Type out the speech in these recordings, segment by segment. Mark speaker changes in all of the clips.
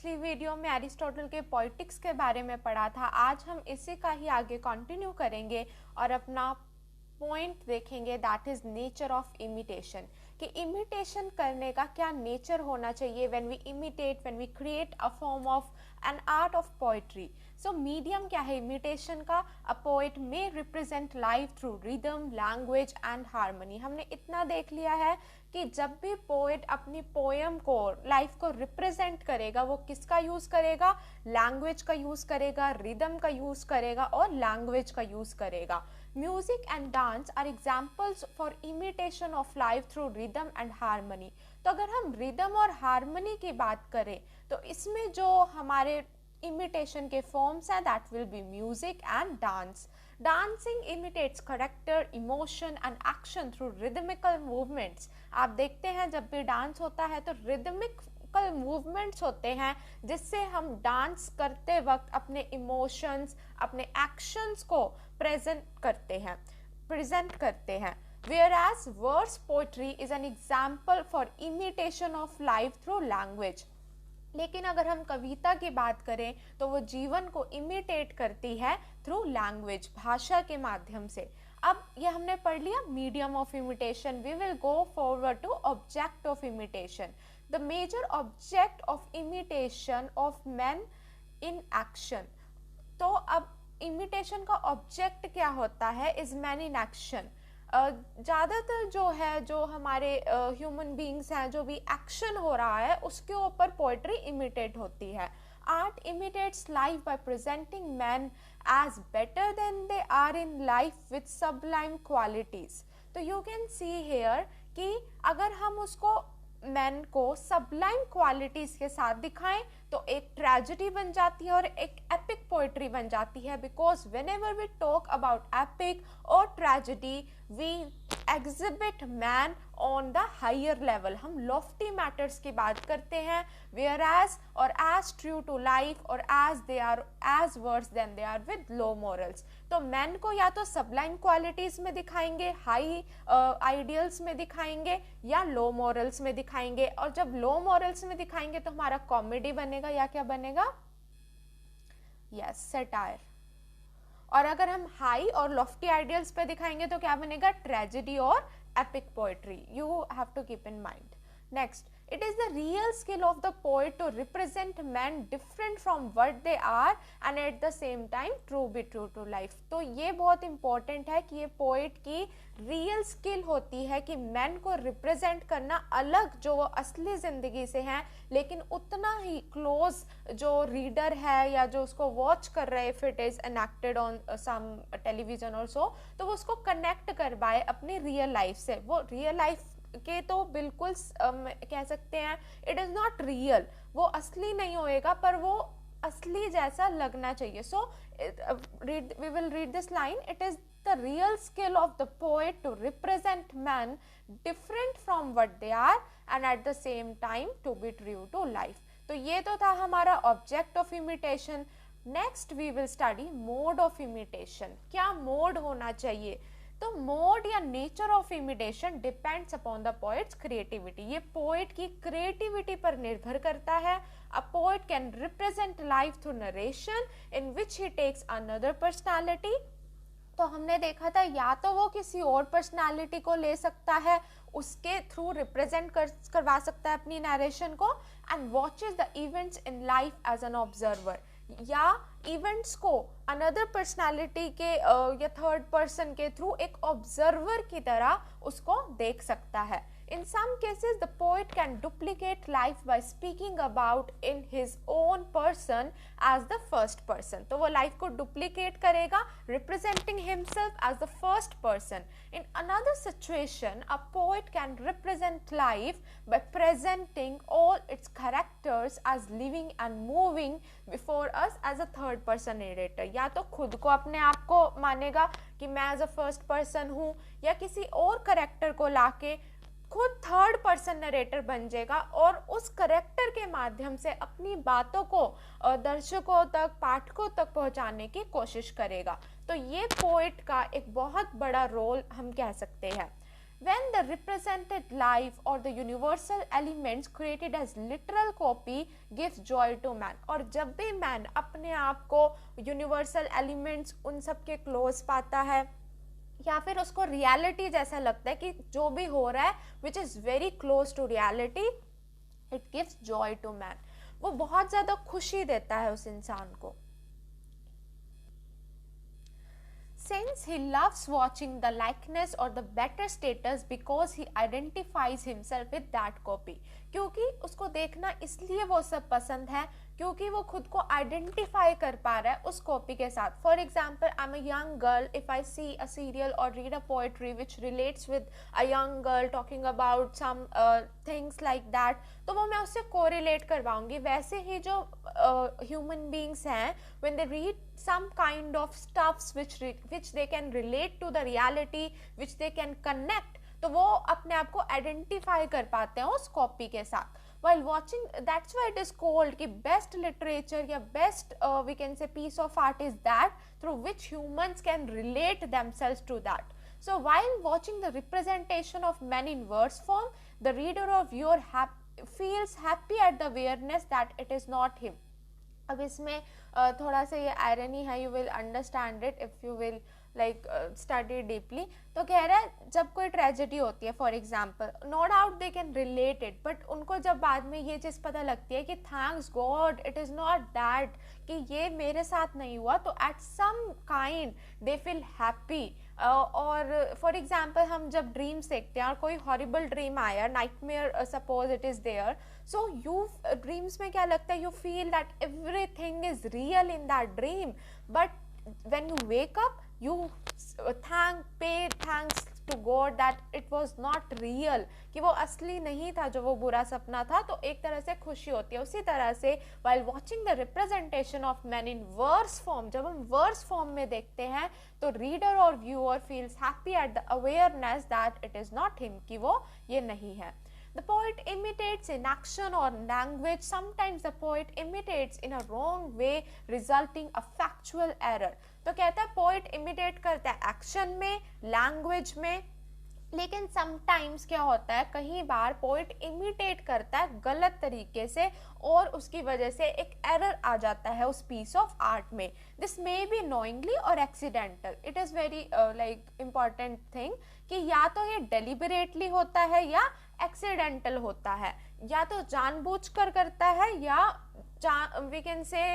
Speaker 1: पिछली वीडियो में एरिस्टोटल के पोइटिक्स के बारे में पढ़ा था। आज हम इसी का ही आगे कंटिन्यू करेंगे और अपना पॉइंट देखेंगे, that is nature of imitation, कि इमिटेशन करने का क्या नेचर होना चाहिए when we imitate, when we create a form of an art of poetry. So medium क्या है इमिटेशन का? अ पोएट में represent life through rhythm, language and harmony. हमने इतना देख लिया है कि जब भी पोएट अपनी पोएम को, लाइफ को रिप्रेजेंट करेगा, वो किसका यूज करेगा? लैंग्वेज का यूज करेगा, रिदम का यूज करेगा और लैंग्वेज का यूज करेगा। Music and dance are examples for imitation of life through rhythm and harmony. तो अगर हम रिदम और हार्मनी की बात करें तो इसमें जो हमारे इमिटेशन के फॉर्म्स हैं, that will be music and dance. Dancing imitates character, emotion and action through rhythmical movements. आप देखते हैं जब भी डांस होता है तो रिदमिकल मूवमेंट्स होते हैं जिससे हम डांस करते वक्त अपने इमोशंस, अपने एक्शंस को प्रेजेंट करते हैं। Whereas verse poetry is an example for imitation of life through language. लेकिन अगर हम कविता की बात करें तो वो जीवन को इमिटेट करती है थ्रू लैंग्वेज, भाषा के माध्यम से। अब ये हमने पढ़ लिया medium of imitation. We will go forward to object of imitation. The major object of imitation of man in action. तो अब इमिटेशन का ऑब्जेक्ट क्या होता है? Is man in action. ज़्यादातर जो हमारे ह्यूमन बींग्स हैं, जो भी एक्शन हो रहा है उसके ऊपर पोइट्री इमिटेट होती है। Art imitates life by presenting man as better than they are in life with sublime qualities. तो यू कैन सी हेयर कि अगर हम उसको मैन को सबलाइम क्वालिटीज के साथ दिखाएं तो एक ट्रेजेडी बन जाती है और एक एपिक पोइट्री बन जाती है। Because whenever we talk about epic और tragedy we exhibit man on the higher level. हम लॉफ्टी मैटर्स की बात करते हैं, वेयर एज और एज ट्रू टू लाइफ और as they are as worse than they are with low morals. तो man को या तो सबलाइम क्वालिटीज में दिखाएंगे, हाई आइडियल्स में दिखाएंगे या लो मॉरल्स में दिखाएंगे। और जब लो मॉरल्स में दिखाएंगे तो हमारा कॉमेडी बनेगा या क्या बनेगा? Yes, satire. और अगर हम हाई और लॉफ्टी आइडियल्स पे दिखाएंगे तो क्या बनेगा? ट्रेजेडी और epic poetry. You have to keep in mind. Next, it is the real skill of the poet to represent men different from what they are and at the same time be true to life. तो ये बहुत important है कि ये poet की real skill होती है कि men को represent करना अलग जो वो असली जिंदगी से हैं, लेकिन उतना ही close जो reader है या जो उसको watch कर रहे, if it is enacted on some television or so, तो वो उसको connect कर पाए अपनी real life से। वो real life के तो बिल्कुल कह सकते हैं इट इज नॉट रियल, वो असली नहीं होएगा पर वो असली जैसा लगना चाहिए। So we will read this line. It is the real skill of the poet to represent man different from what they are and at the same time to be true to life. तो ये तो था हमारा object of imitation. Next we will study mode of imitation. क्या mode होना चाहिए? तो mode या nature of imitation depends upon the poet's creativity. ये पोएट की क्रिएटिविटी पर निर्भर करता है। A poet can represent life through narration in which he takes another personality. तो हमने देखा था या तो वो किसी और पर्सनालिटी को ले सकता है, उसके थ्रू रिप्रेजेंट करवा सकता है अपनी नरेशन को, and watches the events in life as an observer, या इवेंट्स को अनदर पर्सनालिटी के या थर्ड पर्सन के थ्रू एक ऑब्जर्वर की तरह उसको देख सकता है। In some cases, the poet can duplicate life by speaking about in his own person as the first person. तो वो लाइफ को duplicate करेगा, representing himself as the first person. In another situation, a poet can represent life by presenting all its characters as living and moving before us as a third person narrator. या तो खुद को अपने आप को मानेगा कि मैं as a first person हूँ, या किसी और करेक्टर को लाके खुद थर्ड पर्सन नरेटर बन जाएगा और उस करेक्टर के माध्यम से अपनी बातों को दर्शकों तक, पाठकों तक पहुंचाने की कोशिश करेगा। तो ये पोएट का एक बहुत बड़ा रोल हम कह सकते हैं। when the represented life or the universal elements created as literal copy gives joy to man। और जब भी man अपने आप को universal elements उन सब के close पाता है या फिर उसको reality जैसा लगता है कि जो भी हो रहा है which is very close to reality, it gives joy to man। वो बहुत ज़्यादा खुशी देता है उस इंसान को। Since he loves watching the likeness or the better status because he identifies himself with that copy। क्योंकि उसको देखना इसलिए वो सब पसंद है क्योंकि वो खुद को आइडेंटिफाई कर पा रहा है उस कॉपी के साथ। For example, I am a young girl, if I see a serial और read a poetry which relates with a young girl talking about some things like that, तो वो मैं उससे कोरिलेट कर पाऊंगी। वैसे ही जो ह्यूमन बींग्स हैं, when they read some kind of stuffs which they can relate to the reality, which they can connect, तो वो अपने आप को आइडेंटिफाई कर पाते हैं उस कॉपी के साथ। while watching, that's why it is called कि best literature या best we can say piece of art is that through which humans can relate themselves to that। so while watching the representation of men in verse form, the reader or viewer feels happy at the awareness that it is not him। अब इसमें थोड़ा सा ये irony है, you will understand it if you will like study deeply. तो कह रहा है जब कोई ट्रेजेडी होती है, for example, no doubt they can relate it, but उनको जब बाद में ये चीज़ पता लगती है कि thanks god it is not that, कि ये मेरे साथ नहीं हुआ, तो at some kind they feel happy. और फॉर एग्जाम्पल हम जब ड्रीम्स देखते हैं और कोई हॉरिबल ड्रीम आया, nightmare suppose it is there, so you dreams में क्या लगता है, you feel that everything is real in that dream, but when you wake up you pay thanks to God that it was not real, कि वो असली नहीं था जो वो बुरा सपना था, तो एक तरह से खुशी होती है। उसी तरह से while watching the representation of men in verse form, जब हम verse form में देखते हैं तो reader और viewer feels happy at the awareness that it is not him, कि वो ये नहीं है। The poet imitates in action or language. Sometimes the poet imitates in a wrong way, resulting a factual error। तो कहता है poet imitate करता है action में, language में, लेकिन समटाइम्स क्या होता है, कई बार पोइट इमिटेट करता है गलत तरीके से और उसकी वजह से एक एरर आ जाता है उस पीस ऑफ आर्ट में। दिस मे बी नोइंगली और accidental. It is very like important thing कि या तो ये डेलिबरेटली होता है या एक्सीडेंटल होता है, या तो जानबूझकर करता है या we can say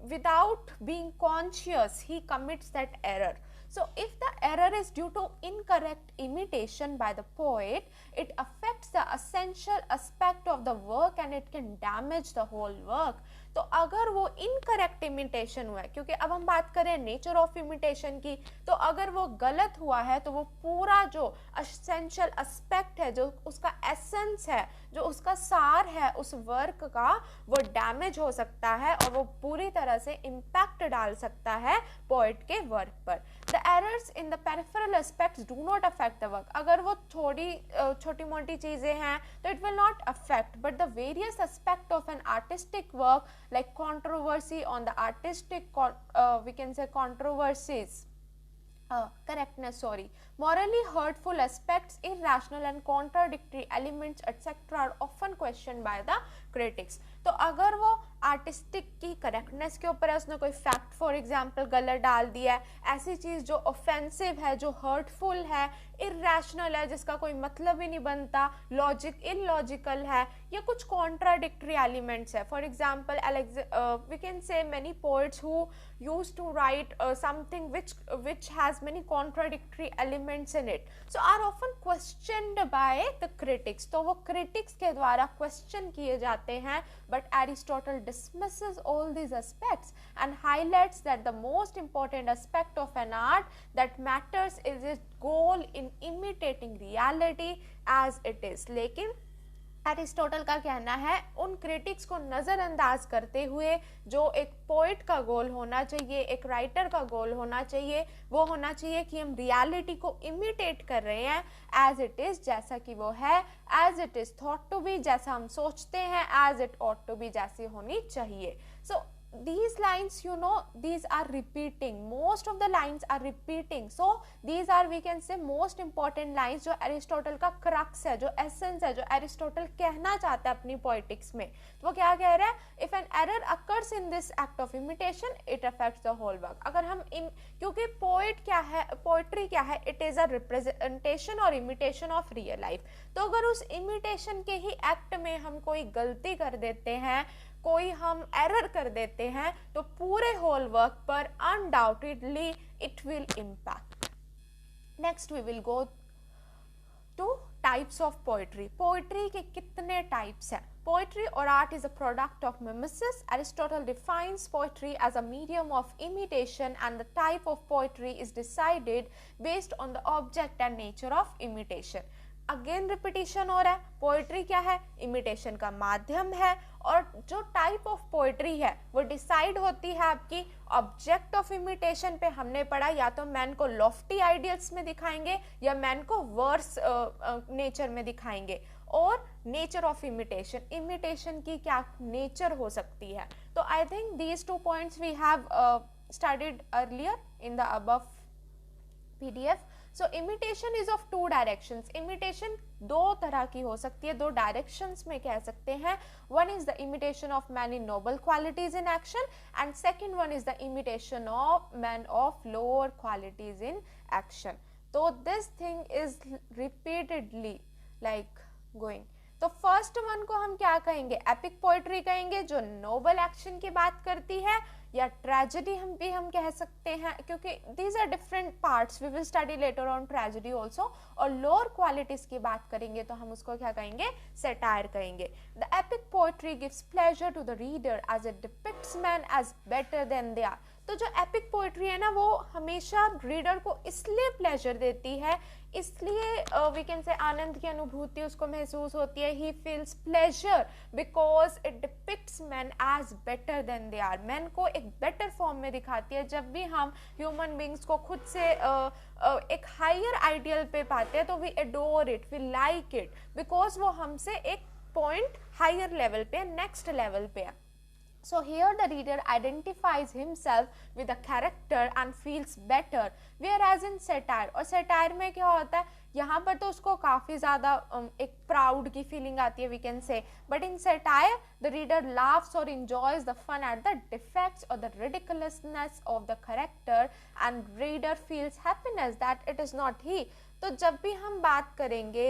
Speaker 1: without being conscious he commits that error। So if the error is due to incorrect imitation by the poet, it affects the essential aspect of the work and it can damage the whole work। तो अगर वो incorrect imitation हुआ है, क्योंकि अब हम बात करें नेचर ऑफ इमिटेशन की, तो अगर वो गलत हुआ है तो वो पूरा जो एसेंशियल एस्पेक्ट है, जो उसका एसेंस है, जो उसका सार है उस वर्क का, वो डैमेज हो सकता है और वो पूरी तरह से इम्पैक्ट डाल सकता है पोएट के वर्क पर। The errors in the peripheral aspects do not affect the work. अगर वो छोटी मोटी चीज़ें हैं तो it will not affect, but the various aspect of an artistic work like controversy on the artistic we can say controversies, correctness, sorry, morally hurtful aspects, irrational and contradictory elements etc are often questioned by the critics। तो अगर वो artistic की correctness के ऊपर है, उसने कोई fact for example गलत डाल दिया है, ऐसी चीज़ जो ऑफेंसिव है, जो हर्टफुल है, इरेशनल है, जिसका कोई मतलब ही नहीं बनता, इलॉजिकल है, या कुछ कॉन्ट्राडिक्टरी एलिमेंट्स है। For example we can say many poets who used to write something which has many contradictory elements in it, so are often questioned by the critics। तो वो critics के द्वारा क्वेश्चन किए जाते हैं, but Aristotle dismisses all these aspects and highlights that the most important aspect of an art that matters is its goal in imitating reality as it is। लेकिन Aristotle का कहना है उन क्रिटिक्स को नज़रअंदाज करते हुए जो एक पोइट का गोल होना चाहिए, एक राइटर का गोल होना चाहिए, वो होना चाहिए कि हम रियलिटी को इमिटेट कर रहे हैं एज इट इज़, जैसा कि वो है, as it is thought to be, जैसा हम सोचते हैं, as it ought to be, जैसी होनी चाहिए। So these lines, you know, these are repeating, most of the lines are repeating, so these are, we can say, most important lines जो Aristotle का crux है, जो एसेंस है, जो Aristotle कहना चाहता है अपनी पोएटिक्स में। तो वो क्या कह रहा है, if an error occurs in this act of imitation it affects the whole work. अगर हम क्योंकि पोएट क्या है, पोएट्री क्या है, इट इज अ रिप्रेजेंटेशन और इमिटेशन ऑफ रियल लाइफ। तो अगर उस इमिटेशन के ही एक्ट में हम कोई गलती कर देते हैं, कोई हम एरर कर देते हैं, तो पूरे होल वर्क पर undoubtedly it will impact. Next we will go to types of poetry. Poetry के कितने टाइप्स हैं? Poetry or art is a product of mimesis. Aristotle defines poetry as a medium of imitation, and the type of poetry is decided based on the object and nature of imitation. Again repetition हो रहा है, poetry क्या है, imitation का माध्यम है, और जो टाइप ऑफ पोएट्री है वो डिसाइड होती है आपकी ऑब्जेक्ट ऑफ इमिटेशन पे। हमने पढ़ा या तो मैन को लॉफ्टी आइडियल्स में दिखाएंगे या मैन को वर्स नेचर में दिखाएंगे, और नेचर ऑफ इमिटेशन, इमिटेशन की क्या नेचर हो सकती है। तो I think these 2 points we have studied earlier in the above PDF. So imitation is of 2 directions. Imitation 2 तरह की हो सकती है, 2 directions में कह सकते हैं। One is the imitation of man in noble qualities in action, and second one is the imitation of man of lower qualities in action. So this thing is repeatedly like going. तो first one को हम क्या कहेंगे, epic poetry कहेंगे, जो Nobel action की बात करती है, या ट्रेजेडी हम कह सकते हैं, क्योंकि these are different parts, we will study later on tragedy also. और लोअर क्वालिटीज की बात करेंगे तो हम उसको क्या कहेंगे, सेटायर कहेंगे। The epic poetry gives pleasure to the reader as it depicts man as better than they are. तो जो एपिक पोएट्री है ना, वो हमेशा रीडर को इसलिए प्लेजर देती है, इसलिए वी कैन से आनंद की अनुभूति उसको महसूस होती है, he feels pleasure because it depicts man as better than they are. Man को एक बेटर फॉर्म में दिखाती है। जब भी हम ह्यूमन बींग्स को खुद से एक हायर आइडियल पे पाते हैं तो we adore it, we like it, because वो हमसे एक पॉइंट हायर लेवल पे, नेक्स्ट लेवल पे है। So here the reader identifies himself with a character and feels better, whereas in satire, और satire में क्या होता है, यहाँ पर तो उसको काफ़ी ज़्यादा एक प्राउड की फीलिंग आती है, we can say, but in satire the reader laughs or enjoys the fun at the defects or the ridiculousness of the character, and reader feels happiness that it is not he. तो जब भी हम बात करेंगे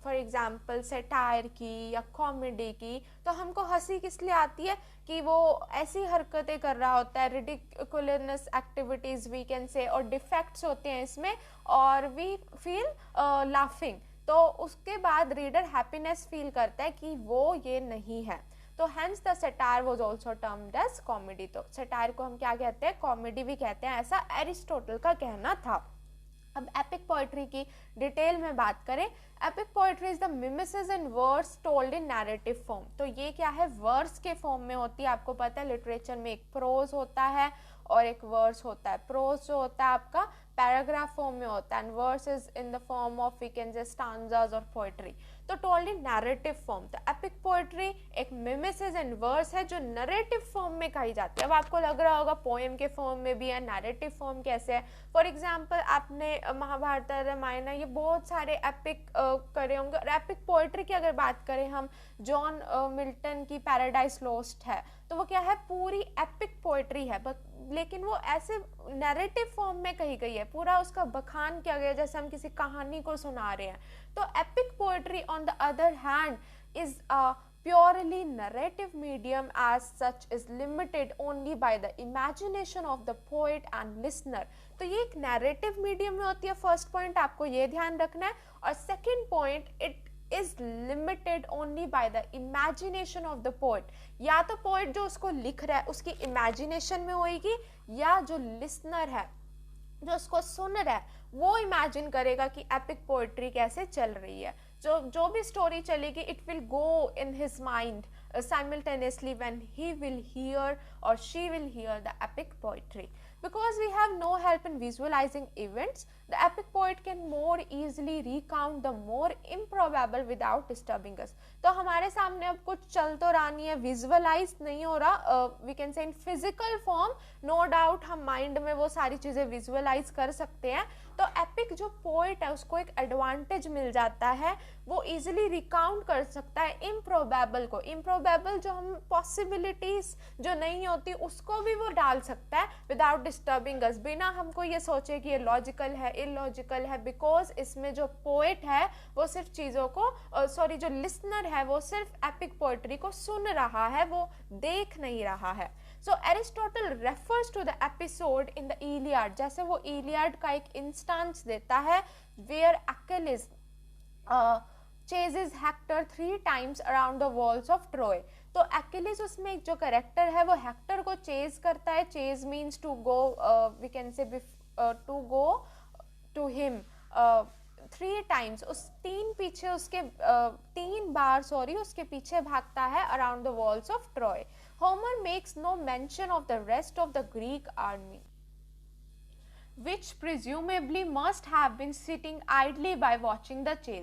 Speaker 1: for example satire की या comedy की, तो हमको हंसी किस लिए आती है कि वो ऐसी हरकतें कर रहा होता है, रिडिकुलस एक्टिविटीज वी कैन से, और डिफेक्ट्स होते हैं इसमें, और वी फील लाफिंग। तो उसके बाद रीडर हैप्पीनेस फील करता है कि वो ये नहीं है। तो hence the satire was also termed as comedy. तो सेटायर को हम क्या कहते हैं, कॉमेडी भी कहते हैं, ऐसा एरिस्टोटल का कहना था। अब एपिक पोएट्री की डिटेल में बात करें, epic poetry is the mimesis in words told in narrative form. तो ये क्या है, वर्ड्स के फॉर्म में होती है। आपको पता है लिटरेचर में एक प्रोज होता है और एक वर्स होता है। प्रोज जो होता है आपका पैराग्राफ फॉर्म में होता है, and verse is in the form of we can say stanzas और पोएट्री। तो टोल्ड इन नैरेटिव फॉर्म। तो एपिक पोएट्री एक मिमेसिस इन वर्स है जो नैरेटिव फॉर्म में कही जाती है। अब आपको लग रहा होगा पोएम के फॉर्म में भी है, नैरेटिव फॉर्म कैसे है। फॉर एग्जाम्पल आपने महाभारत, रामायण, ये बहुत सारे एपिक करे होंगे। और एपिक पोएट्री की अगर बात करें हम, जॉन मिल्टन की पैराडाइज लॉस्ट है, तो वो क्या है, पूरी एपिक पोएट्री है, लेकिन वो ऐसे नैरेटिव फॉर्म में कही गई है, पूरा उसका बखान किया गया जैसे हम किसी कहानी को सुना रहे हैं। तो epic poetry on the other hand is a purely narrative medium, as such is limited only by the imagination of the poet and listener. तो ये एक narrative medium में होती है, फर्स्ट पॉइंट आपको ये ध्यान रखना है। और second point, it is limited only by the imagination of the poet. या तो poet जो उसको लिख रहा है उसकी imagination में होएगी, या जो listener है जो उसको सुन रहा है वो इमेजिन करेगा कि एपिक पोएट्री कैसे चल रही है। जो भी स्टोरी चलेगी, it will go in his mind simultaneously when he will hear or she will hear the epic poetry. Because we have no help in visualizing events, the epic poet can more easily recount the more improbable without disturbing us. तो हमारे सामने अब कुछ चल तो रहा नहीं है, विजुअलाइज नहीं हो रहा, we can say in physical form, no doubt हम माइंड में वो सारी चीज़ें विजुअलाइज कर सकते हैं. तो एपिक जो पोइट है उसको एक एडवांटेज मिल जाता है, वो इजीली रिकाउंट कर सकता है इम्प्रोबेबल को. इम्प्रोबेबल जो हम पॉसिबिलिटीज जो नहीं होती उसको भी वो डाल सकता है विदाउट डिस्टर्बिंग अस, बिना हमको ये सोचे कि ये लॉजिकल है इलॉजिकल है, बिकॉज इसमें जो पोएट है वो सिर्फ चीज़ों को सॉरी जो लिसनर है वो सिर्फ एपिक पोएट्री को सुन रहा है, वो देख नहीं रहा है. So Aristotle refers to the episode in the Iliad, जैसे वो इलियाड का एक इंस्टेंस देता है where Achilles chases Hector 3 times around the walls of Troy. तो Achilles उसमें जो कैरेक्टर है वो हेक्टर को चेज करता है. Chase means to go, we can say to go to him 3 times, उस तीन बार उसके पीछे भागता है around the walls of Troy. Homer makes no mention of the rest of the Greek army, which presumably must have been sitting idly by watching the chase.